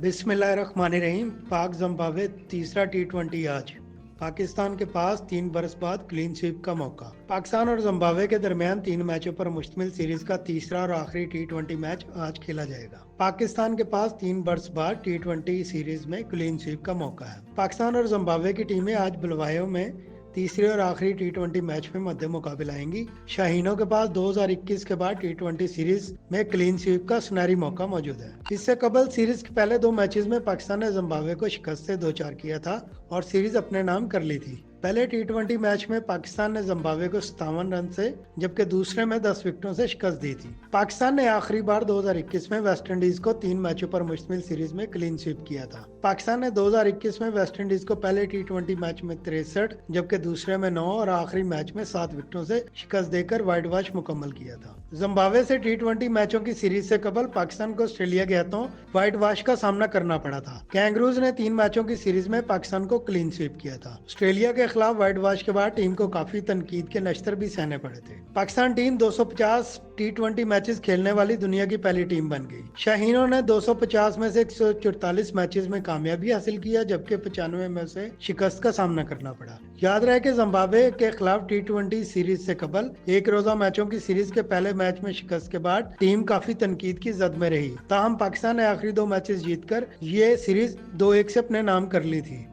बिस्मिल्लाहिर्रहमानिर्रहीम। पाक ज़िम्बाब्वे तीसरा टी20 आज। पाकिस्तान के पास 3 बरस बाद क्लीन स्वीप का मौका। पाकिस्तान और ज़िम्बाब्वे के दरमियान 3 मैचों पर मुश्तमिल सीरीज का तीसरा और आखिरी टी20 मैच आज खेला जाएगा। पाकिस्तान के पास 3 बरस बाद टी20 सीरीज में क्लीन स्वीप का मौका है। पाकिस्तान और ज़िम्बाब्वे की टीमें आज बुलवायो में तीसरे और आखिरी टी20 मैच में मध्य मुकाबला आएंगी। शाहीनों के पास 2021 के बाद टी20 सीरीज में क्लीन स्वीप का सुनहरी मौका मौजूद है। इससे कबल सीरीज के पहले 2 मैचेस में पाकिस्तान ने जिम्बाब्वे को शिकस्त से 2-4 किया था और सीरीज अपने नाम कर ली थी। पहले टी20 मैच में पाकिस्तान ने जिम्बाब्वे को 57 रन से जबकि दूसरे में 10 विकेटों से शिकस्त दी थी। पाकिस्तान ने आखिरी बार 2021 में वेस्ट इंडीज को 3 मैचों पर मुश्तमिल सीरीज में क्लीन स्वीप किया था। पाकिस्तान ने 2021 में वेस्ट इंडीज को पहले टी20 मैच में 63 जबकि दूसरे में 9 और आखिरी मैच में 7 विकेटों से शिकस्त देकर व्हाइट वॉश मुकम्मल किया था। जिम्बाब्वे से टी20 मैचों की सीरीज से कबल पाकिस्तान को ऑस्ट्रेलिया के हाथों व्हाइट वॉश का सामना करना पड़ा था। कैंगरूज ने 3 मैचों की सीरीज में पाकिस्तान को क्लीन स्वीप किया था। ऑस्ट्रेलिया के खिलाफ व्हाइट वॉश के बाद टीम को काफी तनकीद के नश्तर भी सहने पड़े थे। पाकिस्तान टीम 250 टी20 मैचेस खेलने वाली दुनिया की पहली टीम बन गई। शाहीनों ने 250 में से 144 मैचेस में कामयाबी हासिल किया जबकि 95 में से शिकस्त का सामना करना पड़ा। याद रहे कि जिम्बाब्वे के खिलाफ टी20 सीरीज से कबल एक रोजा मैचों की सीरीज के पहले मैच में शिकस्त के बाद टीम काफी तनकीद की जद में रही। ताहम पाकिस्तान ने आखिरी 2 मैचेस जीतकर ये सीरीज 2-1 से अपने नाम कर ली थी।